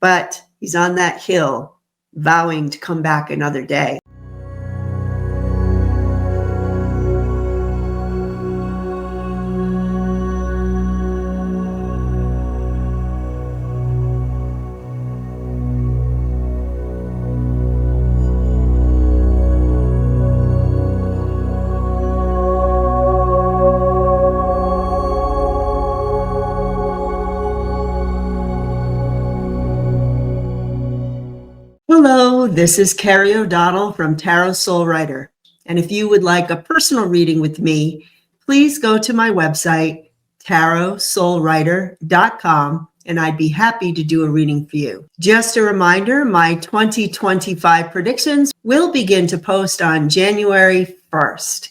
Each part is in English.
but he's on that hill vowing to come back another day. Hello, this is Carrie O'Donnell from Tarot Soul Writer. And if you would like a personal reading with me, please go to my website, tarotsoulwriter.com, and I'd be happy to do a reading for you. Just a reminder, my 2025 predictions will begin to post on January 1st.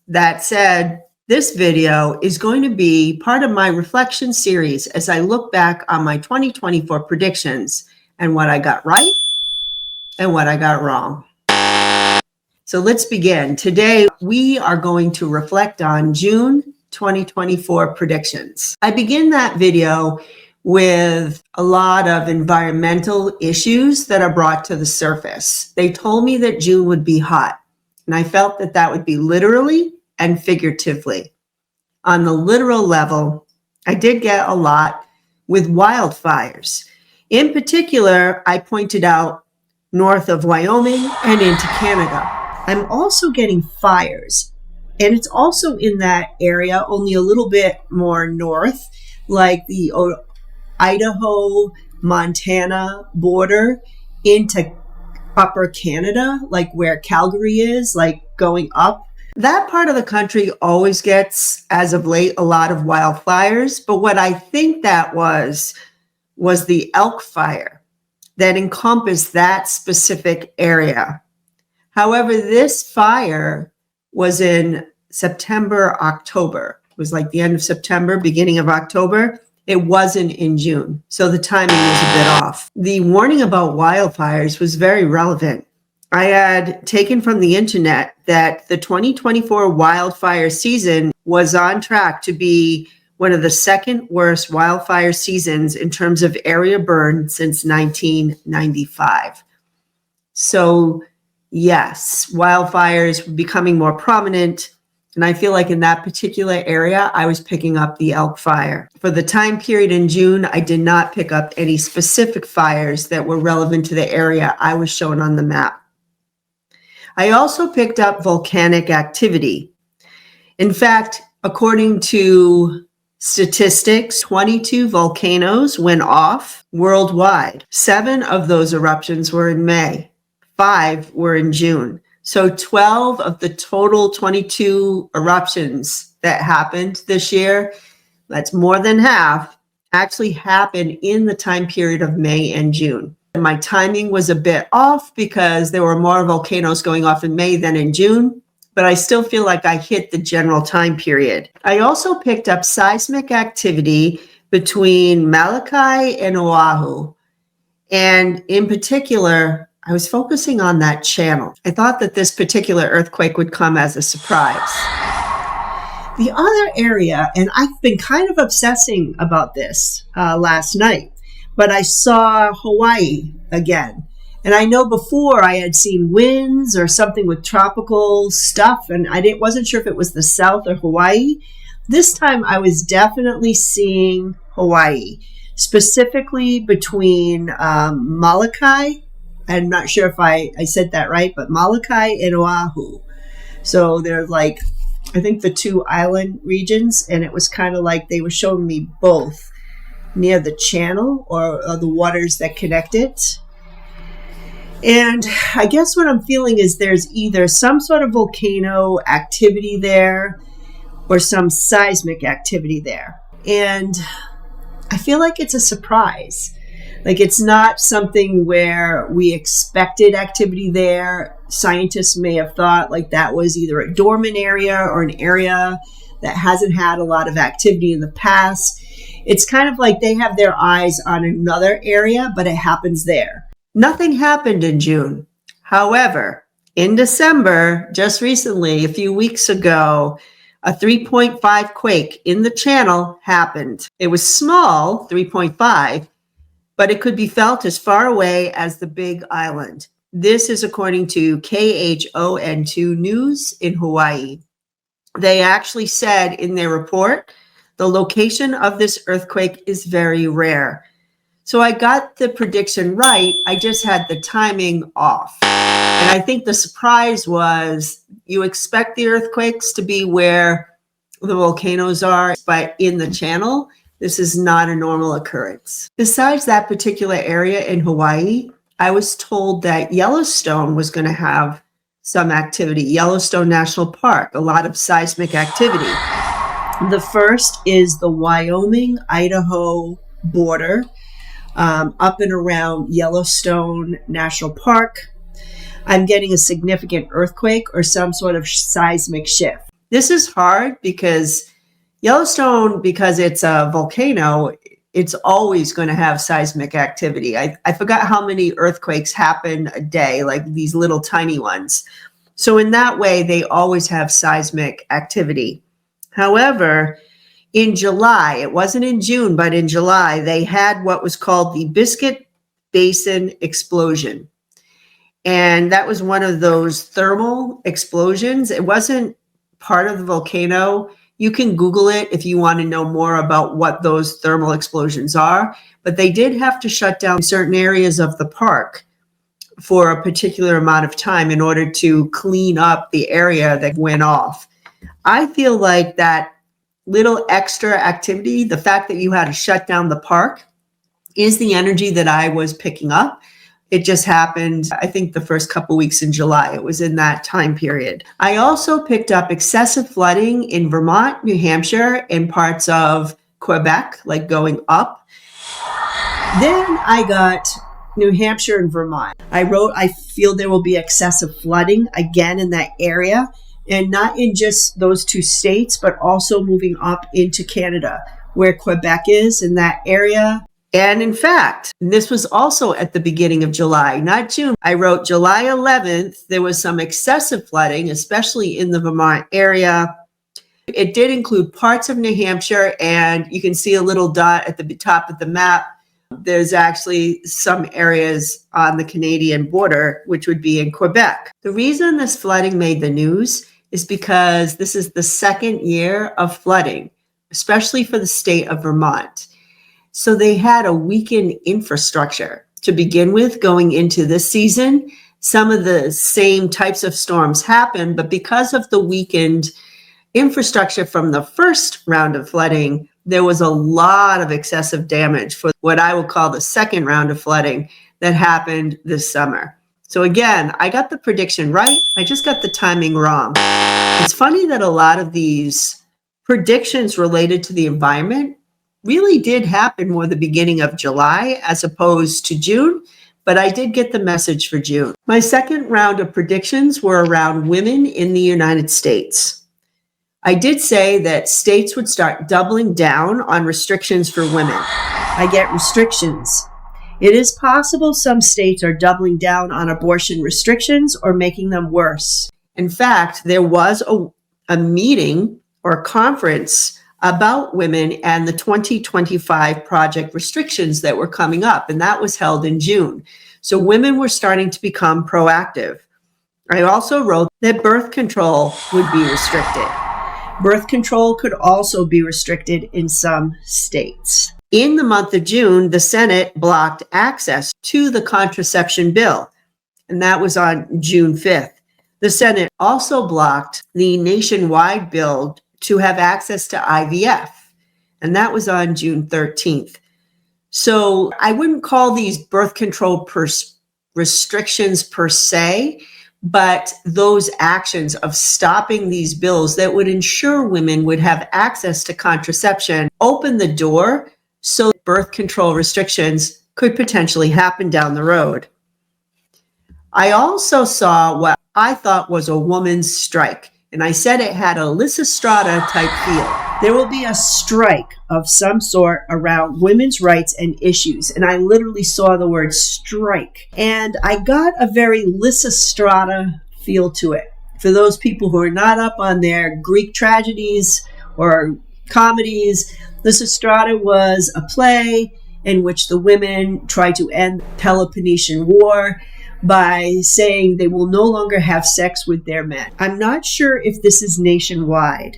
That said, this video is going to be part of my reflection series as I look back on my 2024 predictions and what I got right and what I got wrong. So let's begin. Today, we are going to reflect on June 2024 predictions. I begin that video with a lot of environmental issues that are brought to the surface. They told me that June would be hot, and I felt that that would be literally and figuratively. On the literal level, I did get a lot with wildfires. In particular, I pointed out north of Wyoming and into Canada. I'm also getting fires, and it's also in that area, only a little bit more north, like the Idaho, Montana border into upper Canada, like where Calgary is, like going up. That part of the country always gets, as of late, a lot of wildfires, but what I think that was the elk fire that encompassed that specific area. However, this fire was in September, October. It was like the end of September, beginning of October. It wasn't in June, so the timing was a bit off. The warning about wildfires was very relevant. I had taken from the internet that the 2024 wildfire season was on track to be one of the second worst wildfire seasons in terms of area burned since 1995. So yes, wildfires were becoming more prominent. And I feel like in that particular area, I was picking up the elk fire. For the time period in June, I did not pick up any specific fires that were relevant to the area I was shown on the map. I also picked up volcanic activity. In fact, according to statistics, 22 volcanoes went off worldwide. 7 of those eruptions were in May. 5 were in June. So 12 of the total 22 eruptions that happened this year, that's more than half, actually happened in the time period of May and June. And my timing was a bit off because there were more volcanoes going off in May than in June, but I still feel like I hit the general time period. I also picked up seismic activity between Molokai and Oahu. And in particular, I was focusing on that channel. I thought that this particular earthquake would come as a surprise. The other area, and I've been kind of obsessing about this last night, but I saw Hawaii again. And I know before I had seen winds or something with tropical stuff, and I wasn't sure if it was the South or Hawaii. This time I was definitely seeing Hawaii, specifically between Molokai. I'm not sure if I said that right, but Molokai and Oahu. So they're like, I think the 2 island regions, and it was kind of like they were showing me both near the channel or the waters that connect it. And I guess what I'm feeling is there's either some sort of volcano activity there or some seismic activity there. And I feel like it's a surprise. Like it's not something where we expected activity there. Scientists may have thought like that was either a dormant area or an area that hasn't had a lot of activity in the past. It's kind of like they have their eyes on another area, but it happens there. Nothing happened in June. However, in December, just recently, a few weeks ago, a 3.5 quake in the channel happened. It was small, 3.5, but it could be felt as far away as the Big Island. This is according to KHON2 News in Hawaii. They actually said in their report, the location of this earthquake is very rare. So I got the prediction right. I just had the timing off. And I think the surprise was you expect the earthquakes to be where the volcanoes are, but in the channel, this is not a normal occurrence. Besides that particular area in Hawaii, I was told that Yellowstone was going to have some activity. Yellowstone National Park, a lot of seismic activity. The first is the Wyoming-Idaho border, up and around Yellowstone National Park. I'm getting a significant earthquake or some sort of seismic shift. This is hard because Yellowstone, because it's a volcano, it's always going to have seismic activity. I forgot how many earthquakes happen a day, like these little tiny ones. So in that way, they always have seismic activity. However, in July, it wasn't in June, but in July, they had what was called the Biscuit Basin explosion. And that was one of those thermal explosions. It wasn't part of the volcano. You can Google it if you want to know more about what those thermal explosions are. But they did have to shut down certain areas of the park for a particular amount of time in order to clean up the area that went off. I feel like that little extra activity, the fact that you had to shut down the park, is the energy that I was picking up. It just happened, I think, the first couple weeks in July. It was in that time period. I also picked up excessive flooding in Vermont, New Hampshire, and parts of Quebec, like going up. Then I got New Hampshire and Vermont. I wrote, I feel there will be excessive flooding again in that area, and not in just those two states, but also moving up into Canada, where Quebec is in that area. And in fact, this was also at the beginning of July, not June. I wrote July 11th, there was some excessive flooding, especially in the Vermont area. It did include parts of New Hampshire, and you can see a little dot at the top of the map. There's actually some areas on the Canadian border, which would be in Quebec. The reason this flooding made the news is because this is the second year of flooding, especially for the state of Vermont. So they had a weakened infrastructure to begin with going into this season. Some of the same types of storms happened, but because of the weakened infrastructure from the first round of flooding, there was a lot of excessive damage for what I would call the second round of flooding that happened this summer. So again, I got the prediction right. I just got the timing wrong. It's funny that a lot of these predictions related to the environment really did happen more the beginning of July as opposed to June, but I did get the message for June. My second round of predictions were around women in the United States. I did say that states would start doubling down on restrictions for women. I get restrictions. It is possible some states are doubling down on abortion restrictions or making them worse. In fact, there was a meeting or conference about women and the 2025 project restrictions that were coming up, and that was held in June. So women were starting to become proactive. I also wrote that birth control would be restricted. Birth control could also be restricted in some states. In the month of June, the Senate blocked access to the contraception bill, and that was on June 5th. The Senate also blocked the nationwide bill to have access to IVF, and that was on June 13th. So I wouldn't call these birth control restrictions per se, but those actions of stopping these bills that would ensure women would have access to contraception open the door so birth control restrictions could potentially happen down the road. I also saw what I thought was a woman's strike, and I said it had a Lysistrata type feel. There will be a strike of some sort around women's rights and issues, and I literally saw the word strike, and I got a very Lysistrata feel to it. For those people who are not up on their Greek tragedies or comedies, Lysistrata was a play, in which the women tried to end the Peloponnesian War by saying they will no longer have sex with their men. I'm not sure if this is nationwide.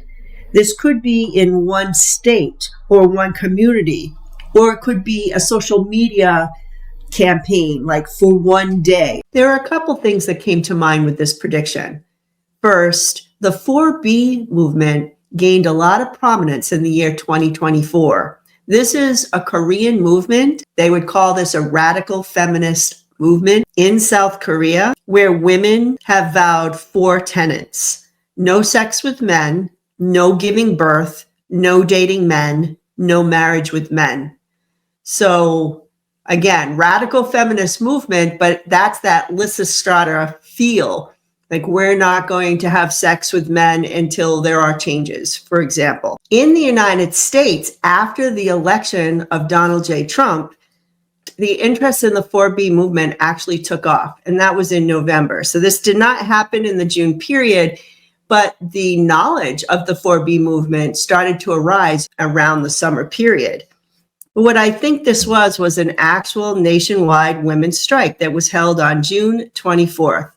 This could be in one state or one community, or it could be a social media campaign, like for one day. There are a couple things that came to mind with this prediction. First, the 4B movement gained a lot of prominence in the year 2024. This is a Korean movement. They would call this a radical feminist movement in South Korea, where women have vowed 4 tenets: no sex with men, no giving birth, no dating men, no marriage with men. So again, radical feminist movement, but that's that Lysistrata feel. Like, we're not going to have sex with men until there are changes, for example. In the United States, after the election of Donald J. Trump, the interest in the 4B movement actually took off, and that was in November. So this did not happen in the June period, but the knowledge of the 4B movement started to arise around the summer period. What I think this was an actual nationwide women's strike that was held on June 24th.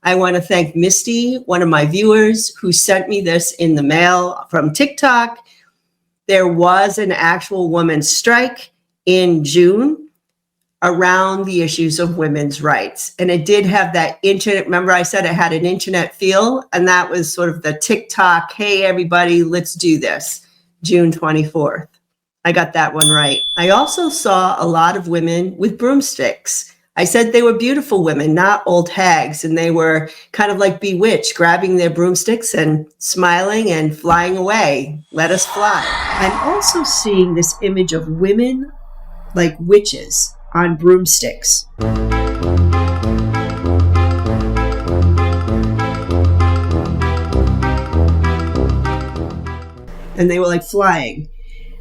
I want to thank Misty, one of my viewers, who sent me this in the mail from TikTok. There was an actual women's strike in June around the issues of women's rights. And it did have that internet, remember I said it had an internet feel, and that was sort of the TikTok, hey, everybody, let's do this, June 24th. I got that one right. I also saw a lot of women with broomsticks. I said they were beautiful women, not old hags, and they were kind of like bewitched, grabbing their broomsticks and smiling and flying away. Let us fly. I'm also seeing this image of women like witches on broomsticks. And they were like flying.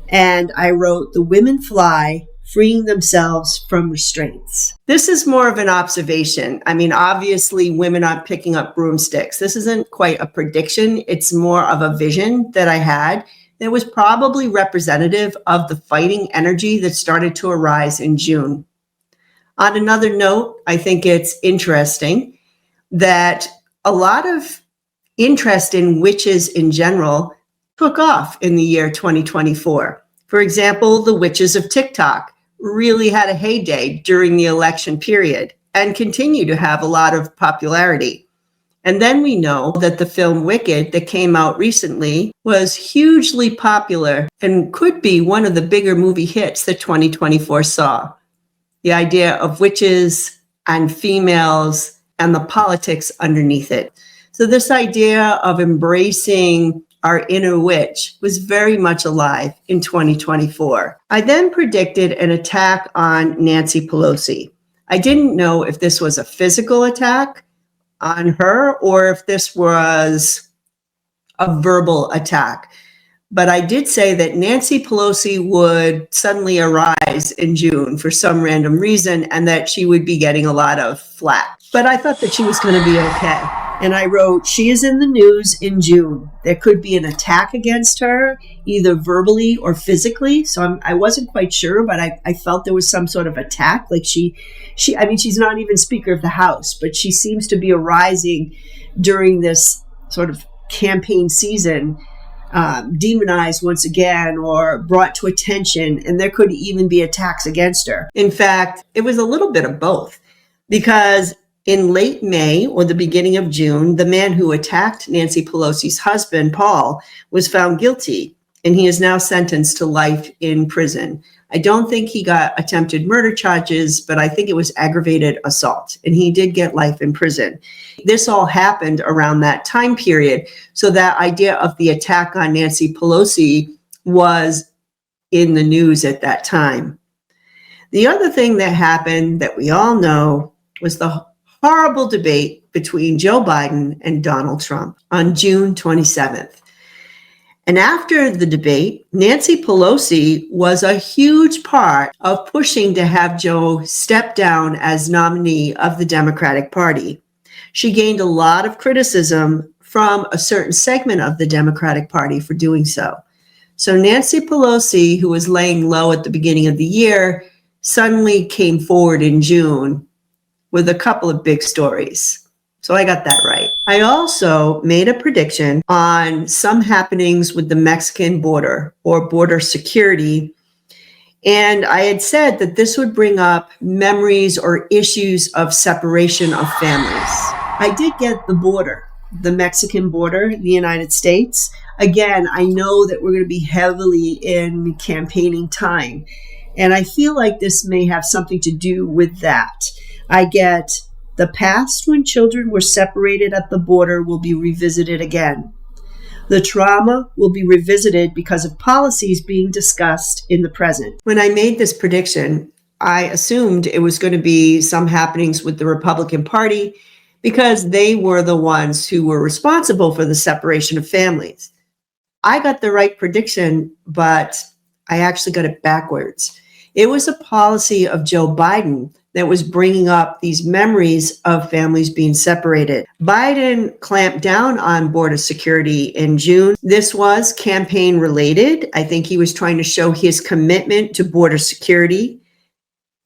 And I wrote, "The women fly, freeing themselves from restraints." This is more of an observation. I mean, obviously, women aren't picking up broomsticks. This isn't quite a prediction. It's more of a vision that I had that was probably representative of the fighting energy that started to arise in June. On another note, I think it's interesting that a lot of interest in witches in general took off in the year 2024. For example, the witches of TikTok really had a heyday during the election period and continue to have a lot of popularity. And then we know that the film Wicked that came out recently was hugely popular and could be one of the bigger movie hits that 2024 saw. The idea of witches and females and the politics underneath it. So this idea of embracing our inner witch was very much alive in 2024. I then predicted an attack on Nancy Pelosi. I didn't know if this was a physical attack on her or if this was a verbal attack. But I did say that Nancy Pelosi would suddenly arise in June for some random reason and that she would be getting a lot of flack. But I thought that she was going to be okay. And I wrote, she is in the news in June. There could be an attack against her, either verbally or physically. So I wasn't quite sure, but I felt there was some sort of attack. Like I mean, she's not even Speaker of the House, but she seems to be arising during this sort of campaign season, demonized once again or brought to attention. And there could even be attacks against her. In fact, it was a little bit of both, because in late May or the beginning of June, the man who attacked Nancy Pelosi's husband, Paul, was found guilty, and he is now sentenced to life in prison. I don't think he got attempted murder charges, but I think it was aggravated assault, and he did get life in prison. This all happened around that time period, so that idea of the attack on Nancy Pelosi was in the news at that time. The other thing that happened that we all know was the horrible debate between Joe Biden and Donald Trump on June 27th. And after the debate, Nancy Pelosi was a huge part of pushing to have Joe step down as nominee of the Democratic Party. She gained a lot of criticism from a certain segment of the Democratic Party for doing so. So Nancy Pelosi, who was laying low at the beginning of the year, suddenly came forward in June with a couple of big stories. So I got that right. I also made a prediction on some happenings with the Mexican border or border security. And I had said that this would bring up memories or issues of separation of families. I did get the border, the Mexican border in the United States. Again, I know that we're going to be heavily in campaigning time. And I feel like this may have something to do with that. I get the past when children were separated at the border will be revisited again. The trauma will be revisited because of policies being discussed in the present. When I made this prediction, I assumed it was going to be some happenings with the Republican Party because they were the ones who were responsible for the separation of families. I got the right prediction, but I actually got it backwards. It was a policy of Joe Biden that was bringing up these memories of families being separated. Biden clamped down on border security in June. This was campaign related. I think he was trying to show his commitment to border security.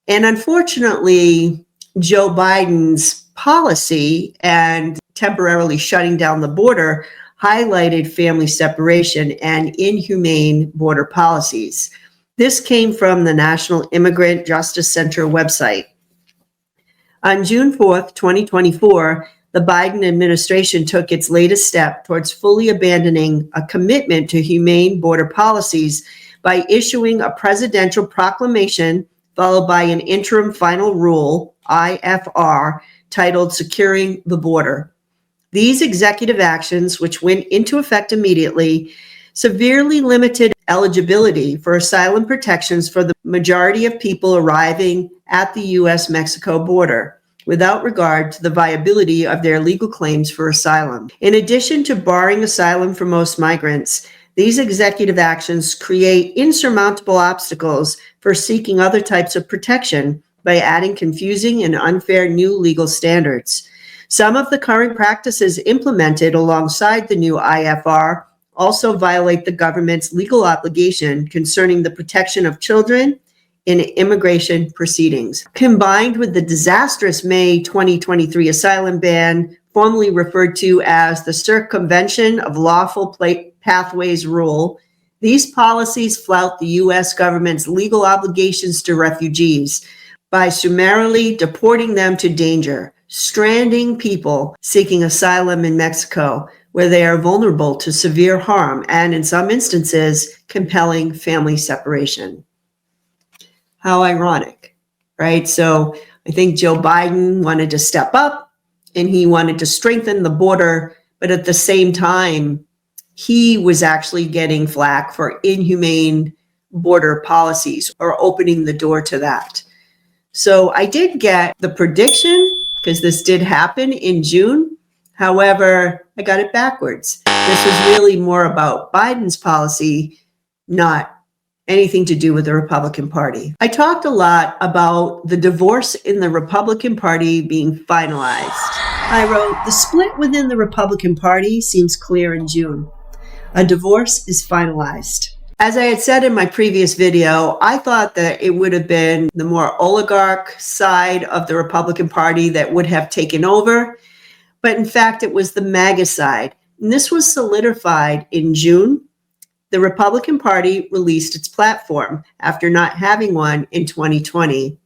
And unfortunately, Joe Biden's policy and temporarily shutting down the border highlighted family separation and inhumane border policies. This came from the National Immigrant Justice Center website. On June 4th, 2024, the Biden administration took its latest step towards fully abandoning a commitment to humane border policies by issuing a presidential proclamation followed by an interim final rule, IFR, titled Securing the Border. These executive actions, which went into effect immediately, severely limited eligibility for asylum protections for the majority of people arriving at the U.S.-Mexico border, without regard to the viability of their legal claims for asylum. In addition to barring asylum for most migrants, these executive actions create insurmountable obstacles for seeking other types of protection by adding confusing and unfair new legal standards. Some of the current practices implemented alongside the new IFR also violate the government's legal obligation concerning the protection of children in immigration proceedings. Combined with the disastrous May 2023 asylum ban, formerly referred to as the Circumvention of Lawful Pathways Rule, these policies flout the U.S. government's legal obligations to refugees by summarily deporting them to danger, stranding people seeking asylum in Mexico, where they are vulnerable to severe harm and, in some instances, compelling family separation. How ironic, right? So I think Joe Biden wanted to step up and he wanted to strengthen the border, but at the same time, he was actually getting flack for inhumane border policies or opening the door to that. So I did get the prediction because this did happen in June. However, I got it backwards. This was really more about Biden's policy, not anything to do with the Republican Party. I talked a lot about the divorce in the Republican Party being finalized. I wrote, the split within the Republican Party seems clear in June. A divorce is finalized. As I had said in my previous video, I thought that it would have been the more oligarch side of the Republican Party that would have taken over. But in fact, it was the MAGA side. And this was solidified in June. The Republican Party released its platform after not having one in 2020.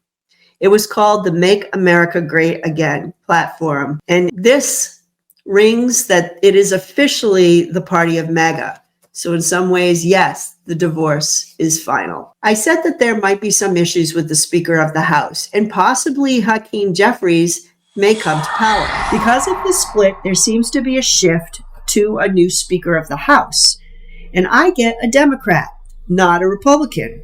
It was called the Make America Great Again platform. And this rings that it is officially the party of MAGA. So in some ways, yes, the divorce is final. I said that there might be some issues with the Speaker of the House, and possibly Hakeem Jeffries may come to power. Because of the split, there seems to be a shift to a new Speaker of the House. And I get a Democrat, not a Republican.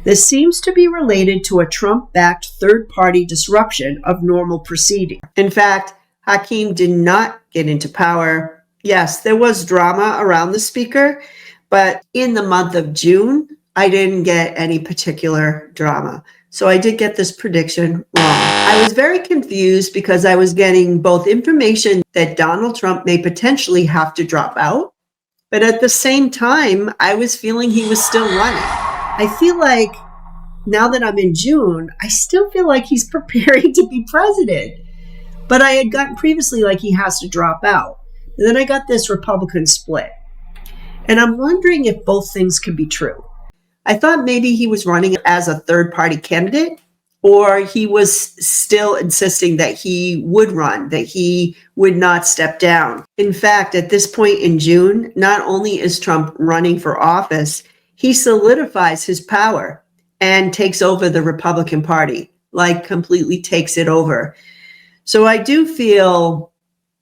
This seems to be related to a Trump-backed third-party disruption of normal proceeding. In fact, Hakeem did not get into power. Yes, there was drama around the Speaker, but in the month of June, I didn't get any particular drama. So I did get this prediction wrong. I was very confused because I was getting both information that Donald Trump may potentially have to drop out, but at the same time, I was feeling he was still running. I feel like now that I'm in June, I still feel like he's preparing to be president. But I had gotten previously like he has to drop out. And then I got this Republican split. And I'm wondering if both things could be true. I thought maybe he was running as a third-party candidate, or he was still insisting that he would run, that he would not step down. In fact, at this point in June, not only is Trump running for office, he solidifies his power and takes over the Republican Party, like completely takes it over. So I do feel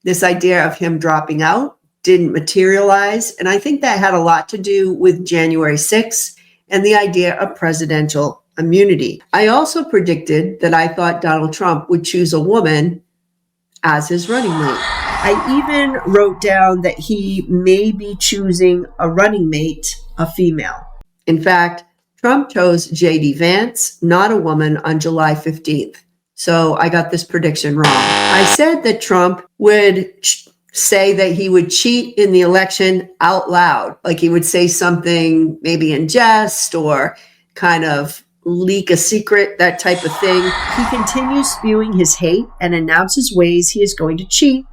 this idea of him dropping out didn't materialize. And I think that had a lot to do with January 6th and the idea of presidential immunity. I also predicted that I thought Donald Trump would choose a woman as his running mate. I even wrote down that he may be choosing a running mate, a female. In fact, Trump chose J.D. Vance, not a woman, on July 15th. So I got this prediction wrong. I said that Trump would say that he would cheat in the election out loud, like he would say something maybe in jest or kind of leak a secret, that type of thing. He continues spewing his hate and announces ways he is going to cheat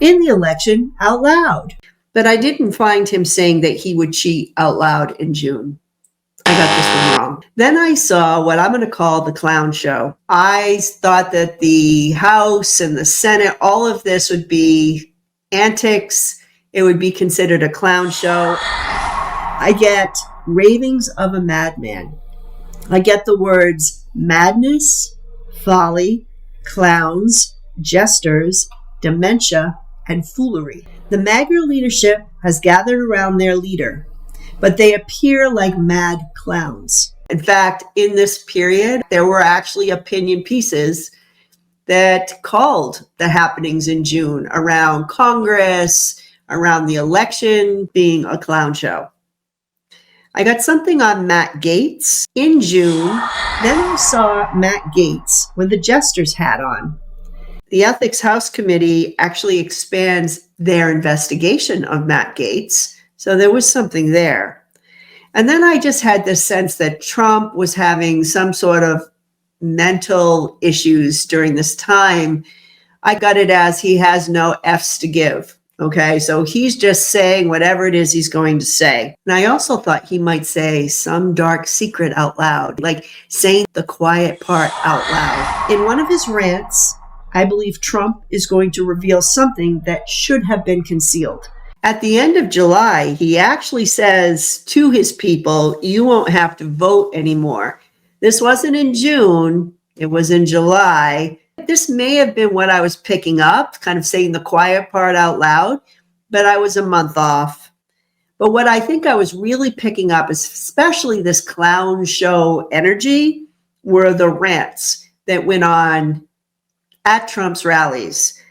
in the election out loud. But I didn't find him saying that he would cheat out loud in June. I got this one wrong. Then I saw what I'm going to call the clown show. I thought that the House and the Senate, all of this would be antics. It would be considered a clown show. I get ravings of a madman. I get the words madness, folly, clowns, jesters, dementia, and foolery. The MAGA leadership has gathered around their leader, but they appear like mad clowns. In fact, in this period, there were actually opinion pieces that called the happenings in June around Congress, around the election being a clown show. I got something on Matt Gaetz in June. Then I saw Matt Gaetz with the jester's hat on. The Ethics House Committee actually expands their investigation of Matt Gaetz. So there was something there. And then I just had this sense that Trump was having some sort of mental issues during this time. I got it as he has no F's to give. Okay, so he's just saying whatever it is he's going to say. And I also thought he might say some dark secret out loud, like saying the quiet part out loud. In one of his rants, I believe Trump is going to reveal something that should have been concealed. At the end of July, he actually says to his people, you won't have to vote anymore. This wasn't in June, it was in July. This may have been what I was picking up, kind of saying the quiet part out loud, but I was a month off. But what I think I was really picking up, is especially this clown show energy, were the rants that went on at Trump's rallies.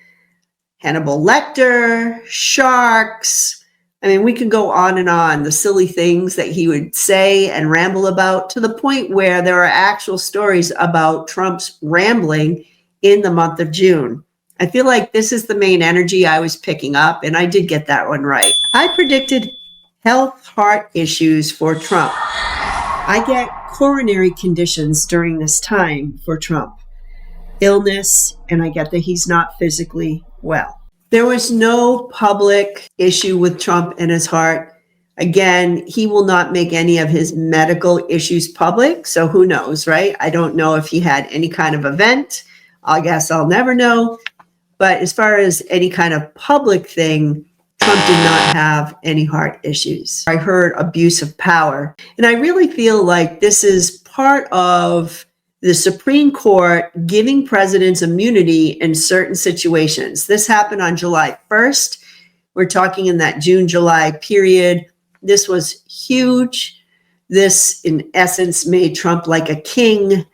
Hannibal Lecter, sharks. I mean, we can go on, the silly things that he would say and ramble about, to the point where there are actual stories about Trump's rambling in the month of June. I feel like this is the main energy I was picking up, and I did get that one right. I predicted heart issues for Trump. I get coronary conditions during this time for Trump. Illness, and I get that he's not physically well. There was no public issue with Trump and his heart. Again, he will not make any of his medical issues public, so who knows, right? I don't know if he had any kind of event. I guess I'll never know. But as far as any kind of public thing, Trump did not have any heart issues. I heard abuse of power. And I really feel like this is part of the Supreme Court giving presidents immunity in certain situations. This happened on July 1st. We're talking in that June-July period. This was huge. This, in essence, made Trump like a king.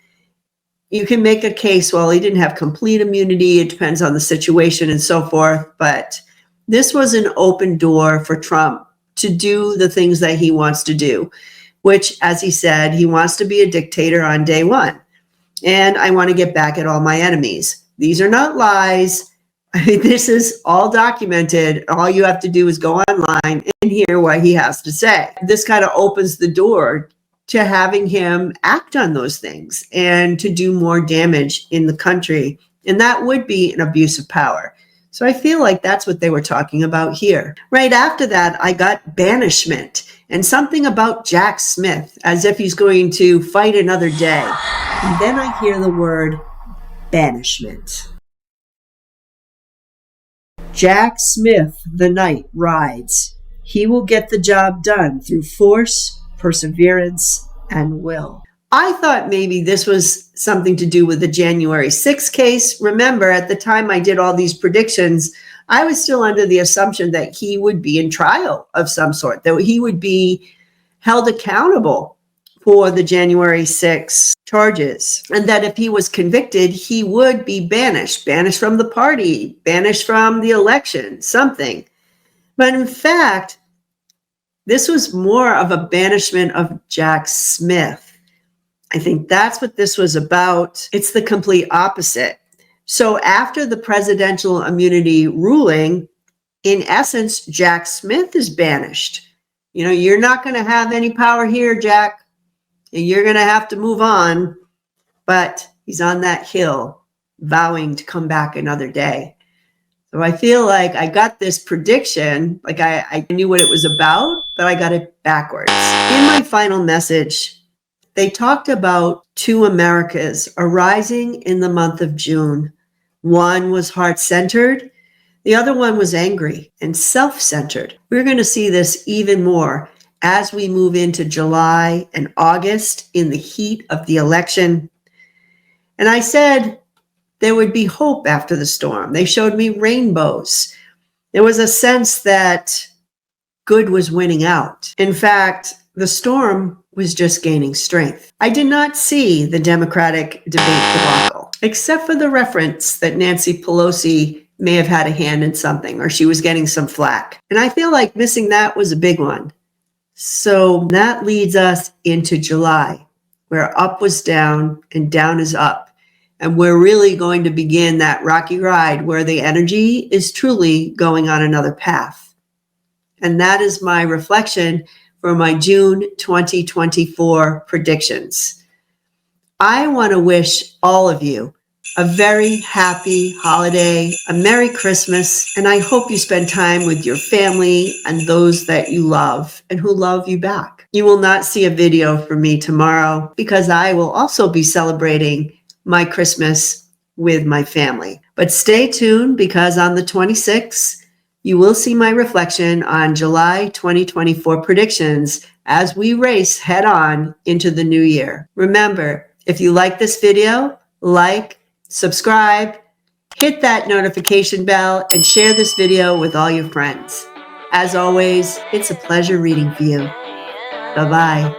You can make a case, well, he didn't have complete immunity. It depends on the situation and so forth. But this was an open door for Trump to do the things that he wants to do, which, as he said, he wants to be a dictator on day one. And I want to get back at all my enemies. These are not lies. I mean, this is all documented. All you have to do is go online and hear what he has to say. This kind of opens the door to having him act on those things and to do more damage in the country. And that would be an abuse of power. So I feel like that's what they were talking about here. Right after that, I got Banishment and something about Jack Smith, as if he's going to fight another day. And then I hear the word banishment. Jack Smith, the knight, rides. He will get the job done through force, perseverance, and will. I thought maybe this was something to do with the January 6th case. Remember, at the time I did all these predictions, I was still under the assumption that he would be in trial of some sort, that he would be held accountable for the January 6th charges, and that if he was convicted, he would be banished from the party, banished from the election, something. But in fact, this was more of a banishment of Jack Smith. I think that's what this was about. It's the complete opposite. So after the presidential immunity ruling, in essence, Jack Smith is banished. You know, you're not going to have any power here, Jack. You're going to have to move on. But he's on that hill, vowing to come back another day. So I feel like I got this prediction, like I knew what it was about, but I got it backwards. In my final message, they talked about two Americas arising in the month of June. One was heart-centered. The other one was angry and self-centered. We're going to see this even more as we move into July and August in the heat of the election. And I said there would be hope after the storm. They showed me rainbows. There was a sense that good was winning out. In fact, the storm was just gaining strength. I did not see the Democratic debate debacle, except for the reference that Nancy Pelosi may have had a hand in something, or she was getting some flack. And I feel like missing that was a big one. So that leads us into July, where up was down and down is up. And we're really going to begin that rocky ride where the energy is truly going on another path. And that is my reflection for my June 2024 predictions. I want to wish all of you a very happy holiday, a Merry Christmas, and I hope you spend time with your family and those that you love and who love you back. You will not see a video from me tomorrow because I will also be celebrating my Christmas with my family. But stay tuned because on the 26th, you will see my reflection on July 2024 predictions as we race head on into the new year. Remember, if you like this video, like, subscribe, hit that notification bell, and share this video with all your friends. As always, it's a pleasure reading for you. Bye-bye.